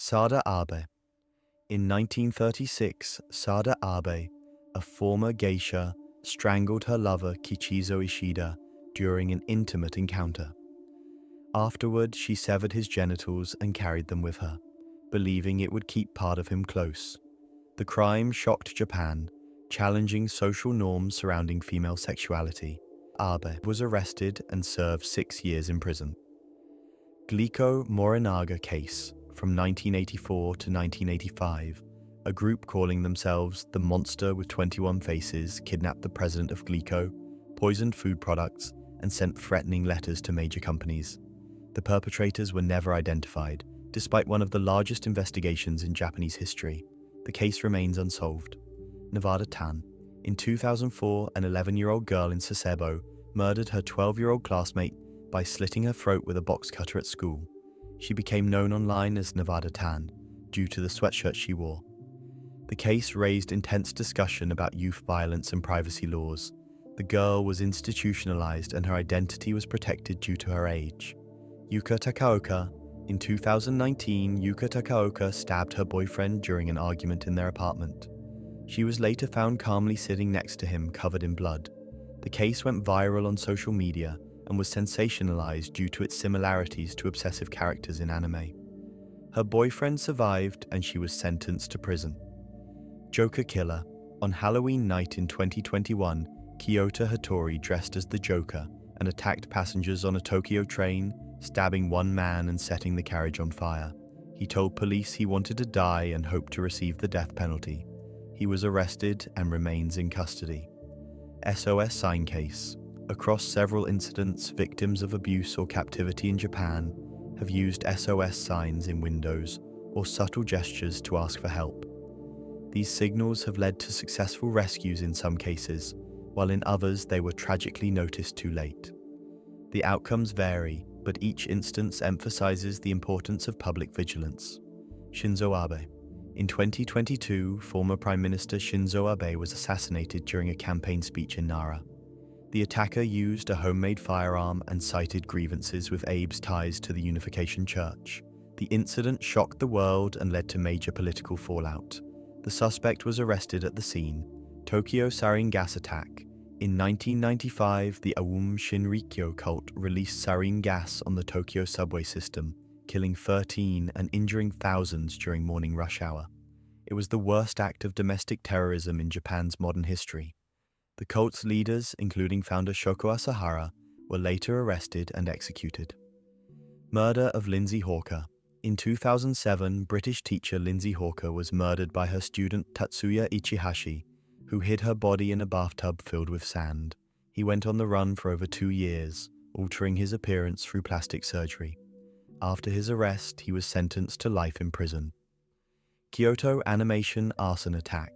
Sada Abe. In 1936, Sada Abe, a former geisha, strangled her lover Kichizo Ishida during an intimate encounter. Afterward, she severed his genitals and carried them with her, believing it would keep part of him close. The crime shocked Japan, challenging social norms surrounding female sexuality. Abe was arrested and served 6 years in prison. Glico Morinaga case, from 1984 to 1985, a group calling themselves the Monster with 21 Faces kidnapped the president of Glico, poisoned food products, and sent threatening letters to major companies. The perpetrators were never identified, despite one of the largest investigations in Japanese history. The case remains unsolved. Nevada Tan. In 2004, an 11-year-old girl in Sasebo murdered her 12-year-old classmate by slitting her throat with a box cutter at school. She became known online as Nevada Tan due to the sweatshirt she wore. The case raised intense discussion about youth violence and privacy laws. The girl was institutionalized and her identity was protected due to her age. Yuka Takaoka. In 2019, Yuka Takaoka stabbed her boyfriend during an argument in their apartment. She was later found calmly sitting next to him, covered in blood. The case went viral on social media and was sensationalized due to its similarities to obsessive characters in anime. Her boyfriend survived and she was sentenced to prison. Joker Killer. On Halloween night in 2021, Kyoto Hattori dressed as the Joker and attacked passengers on a Tokyo train, stabbing one man and setting the carriage on fire. He told police he wanted to die and hoped to receive the death penalty. He was arrested and remains in custody. SOS Sign Case. Across several incidents, victims of abuse or captivity in Japan have used SOS signs in windows or subtle gestures to ask for help. These signals have led to successful rescues in some cases, while in others they were tragically noticed too late. The outcomes vary, but each instance emphasizes the importance of public vigilance. Shinzo Abe. In 2022, former Prime Minister Shinzo Abe was assassinated during a campaign speech in Nara. The attacker used a homemade firearm and cited grievances with Abe's ties to the Unification Church. The incident shocked the world and led to major political fallout. The suspect was arrested at the scene. Tokyo sarin gas attack. In 1995, the Aum Shinrikyo cult released sarin gas on the Tokyo subway system, killing 13 and injuring thousands during morning rush hour. It was the worst act of domestic terrorism in Japan's modern history. The cult's leaders, including founder Shoko Asahara, were later arrested and executed. Murder of Lindsay Hawker. In 2007, British teacher Lindsay Hawker was murdered by her student Tatsuya Ichihashi, who hid her body in a bathtub filled with sand. He went on the run for over 2 years, altering his appearance through plastic surgery. After his arrest, he was sentenced to life in prison. Kyoto Animation Arson Attack.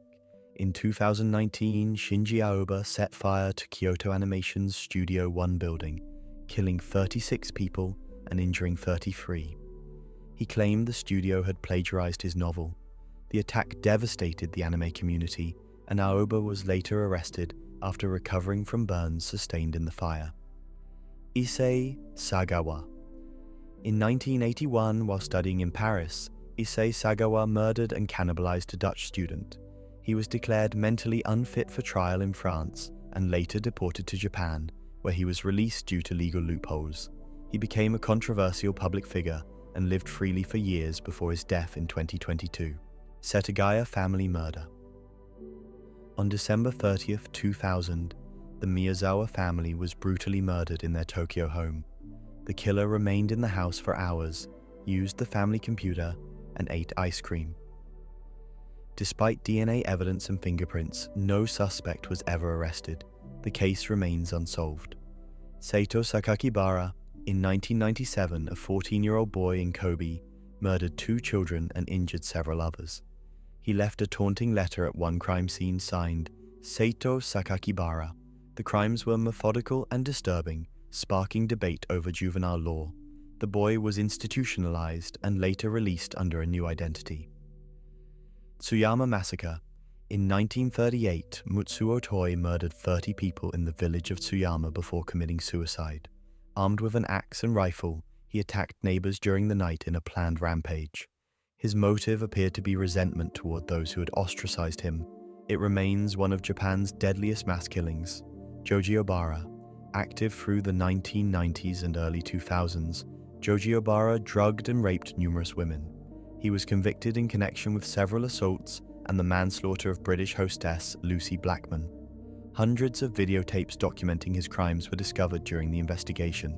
In 2019, Shinji Aoba set fire to Kyoto Animation's Studio One building, killing 36 people and injuring 33. He claimed the studio had plagiarized his novel. The attack devastated the anime community, and Aoba was later arrested after recovering from burns sustained in the fire. Issei Sagawa. In 1981, while studying in Paris, Issei Sagawa murdered and cannibalized a Dutch student. He was declared mentally unfit for trial in France and later deported to Japan, where he was released due to legal loopholes. He became a controversial public figure and lived freely for years before his death in 2022. Setagaya family murder. On December 30th, 2000, the Miyazawa family was brutally murdered in their Tokyo home. The killer remained in the house for hours, used the family computer, and ate ice cream. Despite DNA evidence and fingerprints, no suspect was ever arrested. The case remains unsolved. Seito Sakakibara. In 1997, a 14-year-old boy in Kobe murdered 2 children and injured several others. He left a taunting letter at one crime scene signed, Seito Sakakibara. The crimes were methodical and disturbing, sparking debate over juvenile law. The boy was institutionalized and later released under a new identity. Tsuyama Massacre. In 1938, Mutsuo Toi murdered 30 people in the village of Tsuyama before committing suicide. Armed with an axe and rifle, he attacked neighbors during the night in a planned rampage. His motive appeared to be resentment toward those who had ostracized him. It remains one of Japan's deadliest mass killings. Joji Obara, active through the 1990s and early 2000s, Joji Obara drugged and raped numerous women. He was convicted in connection with several assaults and the manslaughter of British hostess Lucy Blackman. Hundreds of videotapes documenting his crimes were discovered during the investigation.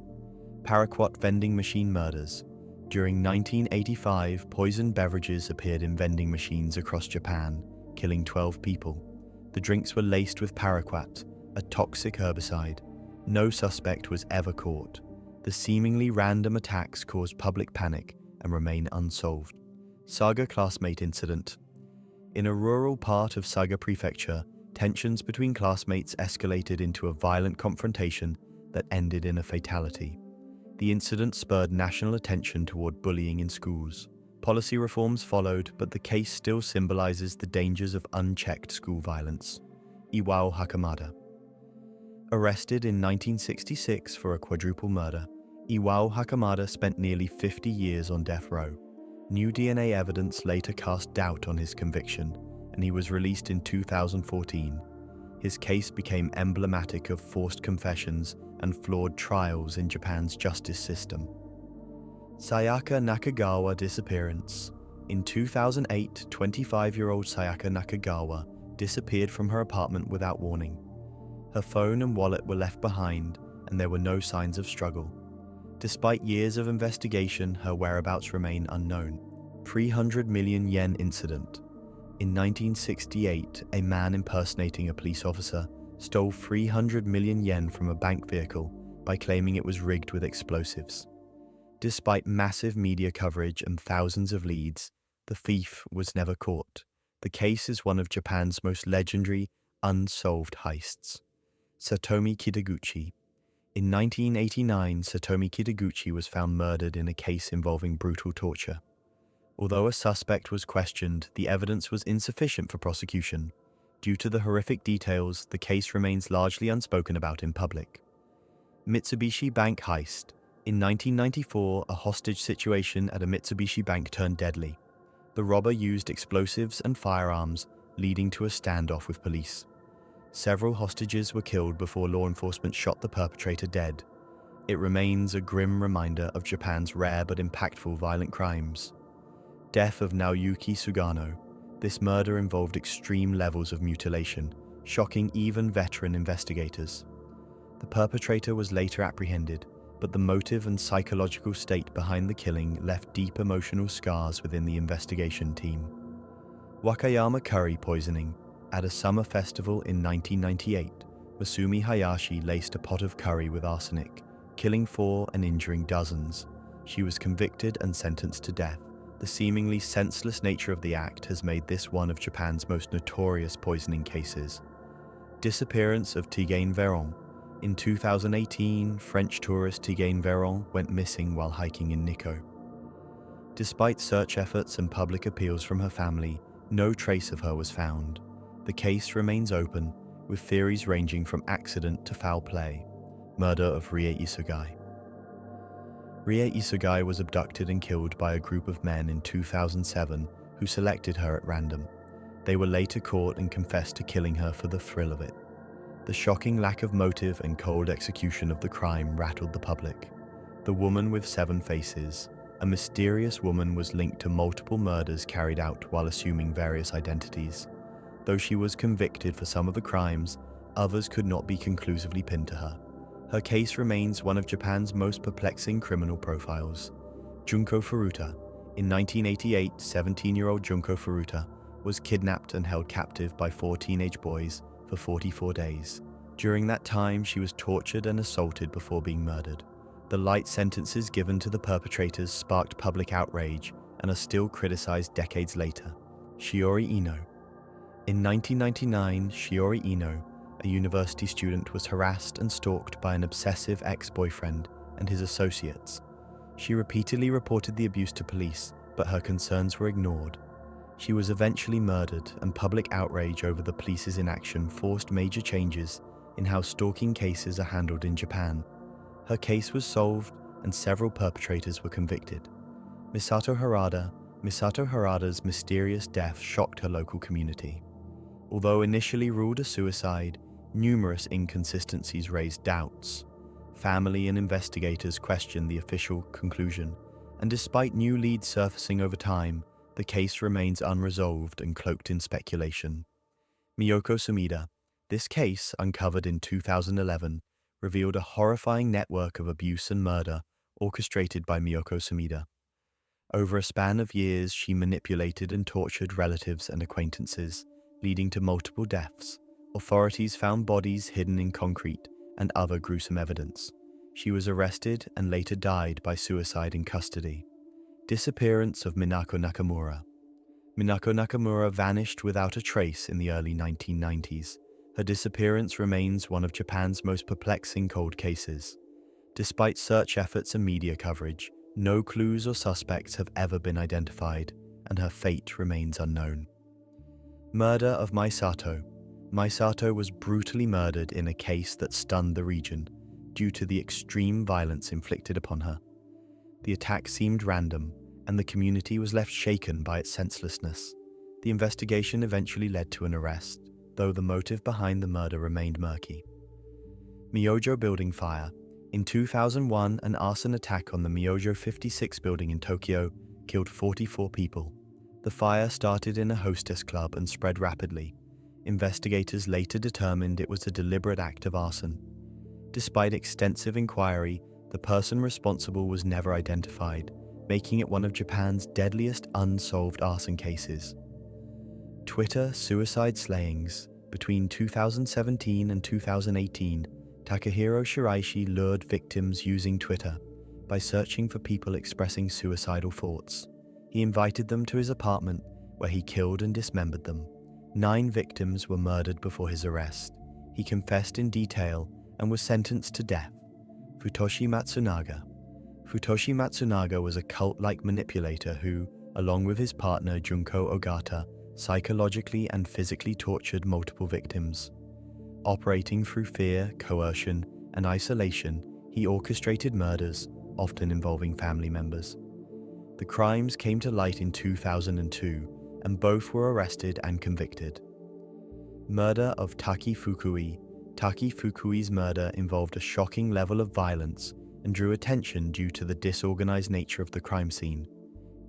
Paraquat vending machine murders. During 1985, poisoned beverages appeared in vending machines across Japan, killing 12 people. The drinks were laced with paraquat, a toxic herbicide. No suspect was ever caught. The seemingly random attacks caused public panic and remain unsolved. Saga classmate incident. In a rural part of Saga Prefecture, tensions between classmates escalated into a violent confrontation that ended in a fatality. The incident spurred national attention toward bullying in schools. Policy reforms followed, but the case still symbolizes the dangers of unchecked school violence. Iwao Hakamada. Arrested in 1966 for a quadruple murder, Iwao Hakamada spent nearly 50 years on death row. New DNA evidence later cast doubt on his conviction, and he was released in 2014. His case became emblematic of forced confessions and flawed trials in Japan's justice system. Sayaka Nakagawa disappearance. In 2008, 25-year-old Sayaka Nakagawa disappeared from her apartment without warning. Her phone and wallet were left behind, and there were no signs of struggle. Despite years of investigation, her whereabouts remain unknown. 300 million yen incident. In 1968, a man impersonating a police officer stole 300 million yen from a bank vehicle by claiming it was rigged with explosives. Despite massive media coverage and thousands of leads, the thief was never caught. The case is one of Japan's most legendary, unsolved heists. Satomi Kitaguchi. In 1989, Satomi Kitaguchi was found murdered in a case involving brutal torture. Although a suspect was questioned, the evidence was insufficient for prosecution. Due to the horrific details, the case remains largely unspoken about in public. Mitsubishi Bank heist. In 1994, a hostage situation at a Mitsubishi bank turned deadly. The robber used explosives and firearms, leading to a standoff with police. Several hostages were killed before law enforcement shot the perpetrator dead. It remains a grim reminder of Japan's rare but impactful violent crimes. Death of Naoyuki Sugano. This murder involved extreme levels of mutilation, shocking even veteran investigators. The perpetrator was later apprehended, but the motive and psychological state behind the killing left deep emotional scars within the investigation team. Wakayama curry poisoning. At a summer festival in 1998, Masumi Hayashi laced a pot of curry with arsenic, killing 4 and injuring dozens. She was convicted and sentenced to death. The seemingly senseless nature of the act has made this one of Japan's most notorious poisoning cases. Disappearance of Tigane Véron. In 2018, French tourist Tigane Véron went missing while hiking in Nikko. Despite search efforts and public appeals from her family, no trace of her was found. The case remains open, with theories ranging from accident to foul play. Murder of Rie Isugai. Rie Isugai was abducted and killed by a group of men in 2007 who selected her at random. They were later caught and confessed to killing her for the thrill of it. The shocking lack of motive and cold execution of the crime rattled the public. The woman with 7 faces. A mysterious woman was linked to multiple murders carried out while assuming various identities. Though she was convicted for some of the crimes, others could not be conclusively pinned to her. Her case remains one of Japan's most perplexing criminal profiles. Junko Furuta. In 1988, 17-year-old Junko Furuta was kidnapped and held captive by 4 teenage boys for 44 days. During that time, she was tortured and assaulted before being murdered. The light sentences given to the perpetrators sparked public outrage and are still criticized decades later. Shiori Ino. In 1999, Shiori Ino, a university student, was harassed and stalked by an obsessive ex-boyfriend and his associates. She repeatedly reported the abuse to police, but her concerns were ignored. She was eventually murdered, and public outrage over the police's inaction forced major changes in how stalking cases are handled in Japan. Her case was solved, and several perpetrators were convicted. Misato Harada, Misato Harada's mysterious death shocked her local community. Although initially ruled a suicide, numerous inconsistencies raised doubts. Family and investigators questioned the official conclusion, and despite new leads surfacing over time, the case remains unresolved and cloaked in speculation. Miyoko Sumida. This case, uncovered in 2011, revealed a horrifying network of abuse and murder orchestrated by Miyoko Sumida. Over a span of years, she manipulated and tortured relatives and acquaintances, leading to multiple deaths. Authorities found bodies hidden in concrete and other gruesome evidence. She was arrested and later died by suicide in custody. Disappearance of Minako Nakamura. Minako Nakamura vanished without a trace in the early 1990s. Her disappearance remains one of Japan's most perplexing cold cases. Despite search efforts and media coverage, no clues or suspects have ever been identified, and her fate remains unknown. Murder of Mai Sato. Mai Sato was brutally murdered in a case that stunned the region due to the extreme violence inflicted upon her. The attack seemed random, and the community was left shaken by its senselessness. The investigation eventually led to an arrest, though the motive behind the murder remained murky. Myojo building fire. In 2001, an arson attack on the Myojo 56 building in Tokyo killed 44 people. The fire started in a hostess club and spread rapidly. Investigators later determined it was a deliberate act of arson. Despite extensive inquiry, the person responsible was never identified, making it one of Japan's deadliest unsolved arson cases. Twitter suicide slayings. Between 2017 and 2018, Takahiro Shiraishi lured victims using Twitter by searching for people expressing suicidal thoughts. He invited them to his apartment, where he killed and dismembered them. 9 victims were murdered before his arrest. He confessed in detail and was sentenced to death. Futoshi Matsunaga. Futoshi Matsunaga was a cult-like manipulator who, along with his partner Junko Ogata, psychologically and physically tortured multiple victims. Operating through fear, coercion, and isolation, he orchestrated murders, often involving family members. The crimes came to light in 2002, and both were arrested and convicted. Murder of Taki Fukui. Taki Fukui's murder involved a shocking level of violence and drew attention due to the disorganized nature of the crime scene.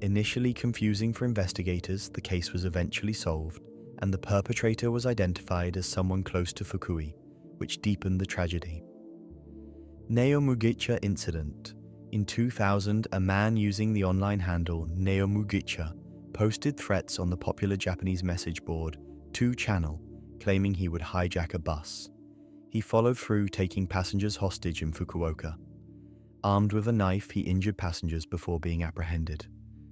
Initially confusing for investigators, the case was eventually solved, and the perpetrator was identified as someone close to Fukui, which deepened the tragedy. Neomugicha incident. In 2000, a man using the online handle Neomugicha posted threats on the popular Japanese message board 2channel, claiming he would hijack a bus. He followed through, taking passengers hostage in Fukuoka. Armed with a knife, he injured passengers before being apprehended.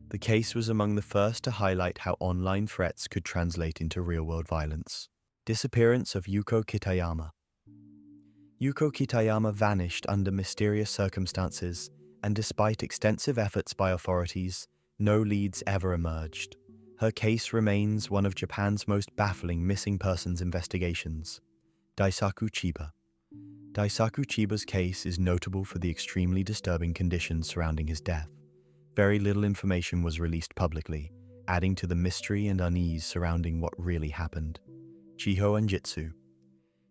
The case was among the first to highlight how online threats could translate into real-world violence. Disappearance of Yuko Kitayama. Yuko Kitayama vanished under mysterious circumstances, and despite extensive efforts by authorities, no leads ever emerged. Her case remains one of Japan's most baffling missing persons investigations. Daisaku Chiba. Daisaku Chiba's case is notable for the extremely disturbing conditions surrounding his death. Very little information was released publicly, adding to the mystery and unease surrounding what really happened. Chiho Anjitsu.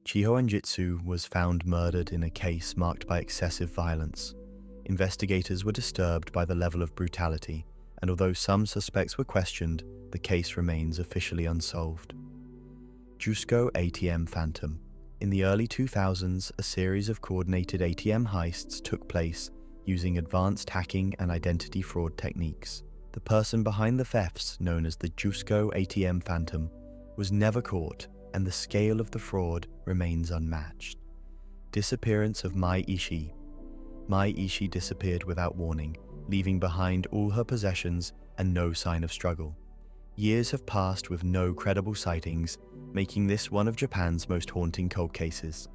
Chiho Anjitsu was found murdered in a case marked by excessive violence. Investigators were disturbed by the level of brutality, and although some suspects were questioned, the case remains officially unsolved. Jusco ATM Phantom. In the early 2000s, a series of coordinated ATM heists took place using advanced hacking and identity fraud techniques. The person behind the thefts, known as the Jusco ATM Phantom, was never caught, and the scale of the fraud remains unmatched. Disappearance of Mai Ishii. Mai Ishii disappeared without warning, leaving behind all her possessions and no sign of struggle. Years have passed with no credible sightings, making this one of Japan's most haunting cold cases.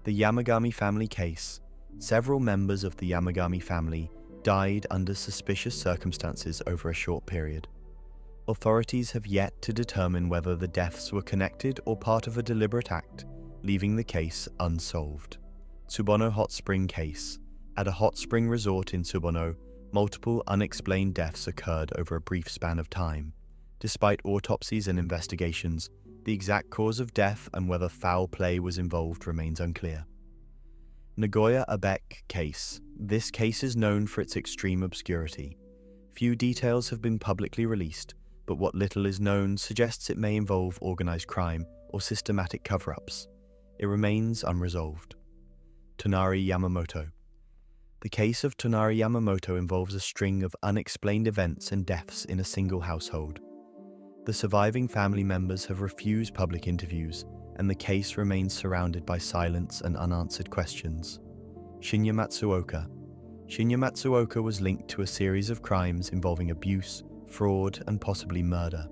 The Yamagami family case. Several members of the Yamagami family died under suspicious circumstances over a short period. Authorities have yet to determine whether the deaths were connected or part of a deliberate act, leaving the case unsolved. Tsubono Hot Spring case. At a hot spring resort in Tsubono, Multiple unexplained deaths occurred over a brief span of time. Despite autopsies and investigations, the exact cause of death and whether foul play was involved remains unclear. Nagoya Abek case. This case is known for its extreme obscurity. Few details have been publicly released, but what little is known suggests it may involve organized crime or systematic cover-ups. It remains unresolved. Tonari Yamamoto. The case of Tonari Yamamoto involves a string of unexplained events and deaths in a single household. The surviving family members have refused public interviews, and the case remains surrounded by silence and unanswered questions. Shinya Matsuoka. Shinya Matsuoka was linked to a series of crimes involving abuse, fraud, and possibly murder.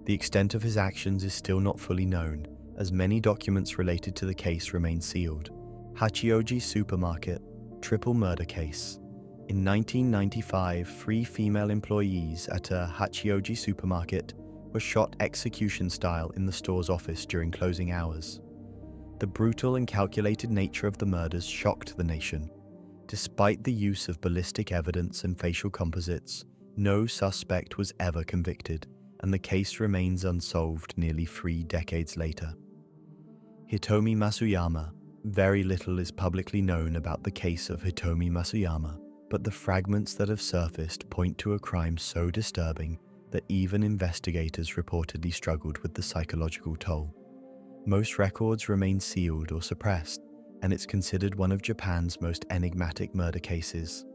The extent of his actions is still not fully known, as many documents related to the case remain sealed. Hachioji Supermarket. Triple murder case. In 1995, 3 female employees at a Hachioji supermarket were shot execution-style in the store's office during closing hours. The brutal and calculated nature of the murders shocked the nation. Despite the use of ballistic evidence and facial composites, no suspect was ever convicted, and the case remains unsolved nearly 3 decades later. Hitomi Masuyama. Very little is publicly known about the case of Hitomi Masuyama, but the fragments that have surfaced point to a crime so disturbing that even investigators reportedly struggled with the psychological toll. Most records remain sealed or suppressed, and it's considered one of Japan's most enigmatic murder cases.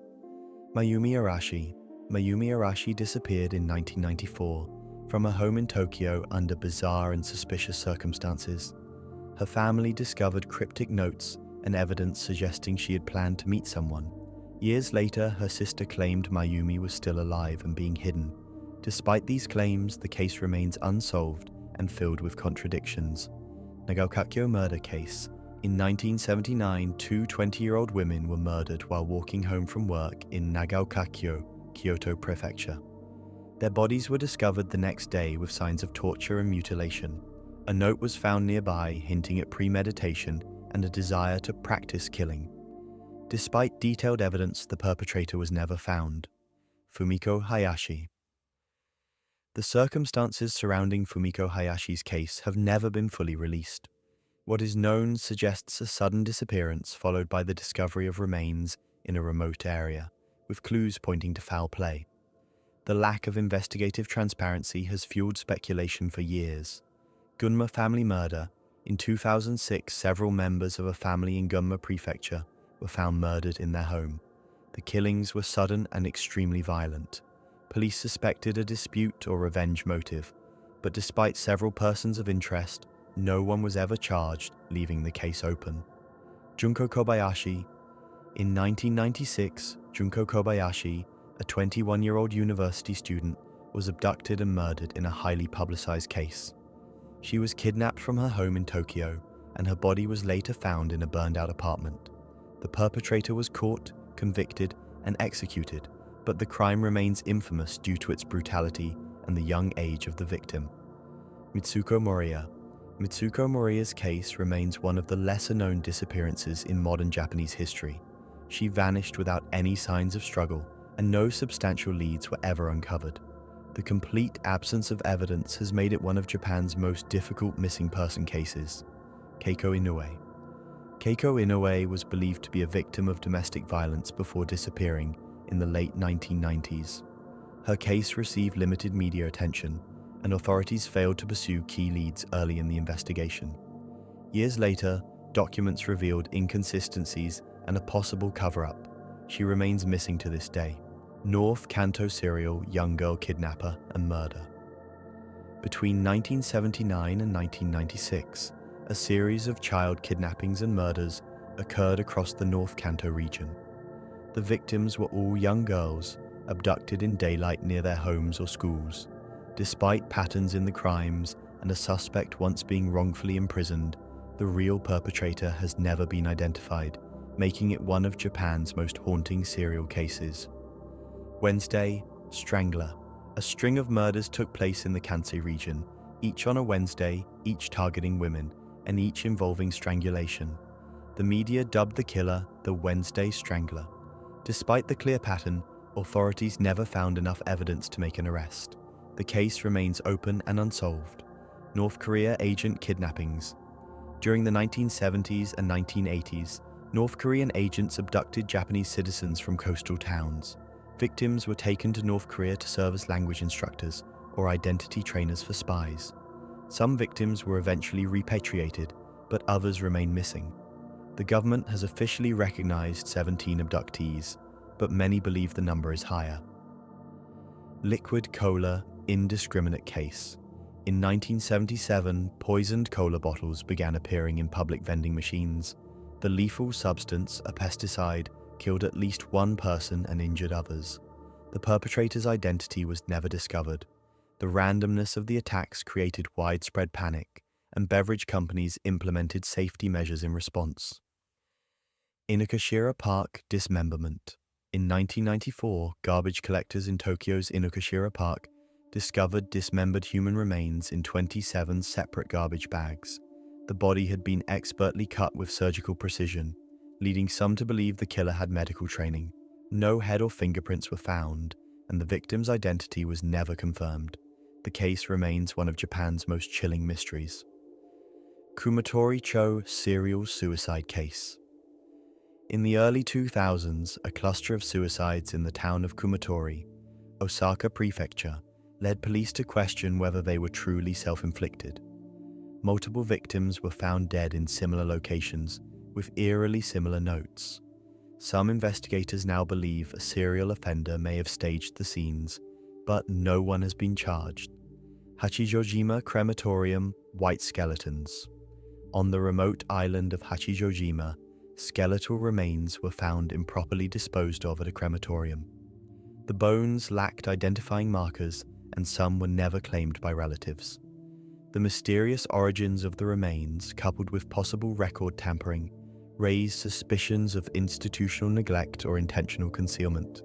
Mayumi Arashi. Mayumi Arashi disappeared in 1994 from a home in Tokyo under bizarre and suspicious circumstances. Her family discovered cryptic notes and evidence suggesting she had planned to meet someone. Years later, her sister claimed Mayumi was still alive and being hidden. Despite these claims, the case remains unsolved and filled with contradictions. Nagaokakyo murder case. In 1979, 2 20-year-old women were murdered while walking home from work in Nagaokakyo, Kyoto Prefecture. Their bodies were discovered the next day with signs of torture and mutilation. A note was found nearby hinting at premeditation and a desire to practice killing. Despite detailed evidence, the perpetrator was never found. Fumiko Hayashi. The circumstances surrounding Fumiko Hayashi's case have never been fully released. What is known suggests a sudden disappearance followed by the discovery of remains in a remote area, with clues pointing to foul play. The lack of investigative transparency has fueled speculation for years. Gunma family murder. In 2006, several members of a family in Gunma Prefecture were found murdered in their home. The killings were sudden and extremely violent. Police suspected a dispute or revenge motive, but despite several persons of interest, no one was ever charged, leaving the case open. Junko Kobayashi. In 1996, Junko Kobayashi, a 21-year-old university student, was abducted and murdered in a highly publicized case. She was kidnapped from her home in Tokyo, and her body was later found in a burned-out apartment. The perpetrator was caught, convicted, and executed, but the crime remains infamous due to its brutality and the young age of the victim. Mitsuko Moriya. Mitsuko Moriya's case remains one of the lesser-known disappearances in modern Japanese history. She vanished without any signs of struggle, and no substantial leads were ever uncovered. The complete absence of evidence has made it one of Japan's most difficult missing person cases. Keiko Inoue. Keiko Inoue was believed to be a victim of domestic violence before disappearing in the late 1990s. Her case received limited media attention, and authorities failed to pursue key leads early in the investigation. Years later, documents revealed inconsistencies and a possible cover-up. She remains missing to this day. North Kanto serial young girl kidnapper and murder. Between 1979 and 1996, a series of child kidnappings and murders occurred across the North Kanto region. The victims were all young girls, abducted in daylight near their homes or schools. Despite patterns in the crimes and a suspect once being wrongfully imprisoned, the real perpetrator has never been identified, making it one of Japan's most haunting serial cases. Wednesday, Strangler. A string of murders took place in the Kansai region, each on a Wednesday, each targeting women, and each involving strangulation. The media dubbed the killer the Wednesday Strangler. Despite the clear pattern, Authorities never found enough evidence to make an arrest. The case remains open and unsolved. North Korea agent kidnappings. During the 1970s and 1980s, North Korean agents abducted Japanese citizens from coastal towns. Victims were taken to North Korea to serve as language instructors or identity trainers for spies. Some victims were eventually repatriated, but others remain missing. The government has officially recognized 17 abductees, but many believe the number is higher. Liquid cola indiscriminate case. In 1977, poisoned cola bottles began appearing in public vending machines. The lethal substance, a pesticide, killed at least one person and injured others. The perpetrator's identity was never discovered. The randomness of the attacks created widespread panic, and beverage companies implemented safety measures in response. Inokashira Park dismemberment. In 1994, garbage collectors in Tokyo's Inokashira Park discovered dismembered human remains in 27 separate garbage bags. The body had been expertly cut with surgical precision, leading some to believe the killer had medical training. No head or fingerprints were found, and the victim's identity was never confirmed. The case remains one of Japan's most chilling mysteries. Kumatori-cho serial suicide case. In the early 2000s, a cluster of suicides in the town of Kumatori, Osaka Prefecture, led police to question whether they were truly self-inflicted. Multiple victims were found dead in similar locations, with eerily similar notes. Some investigators now believe a serial offender may have staged the scenes, but no one has been charged. Hachijojima Crematorium White Skeletons. On the remote island of Hachijojima, skeletal remains were found improperly disposed of at a crematorium. The bones lacked identifying markers, and some were never claimed by relatives. The mysterious origins of the remains, coupled with possible record tampering, raised suspicions of institutional neglect or intentional concealment.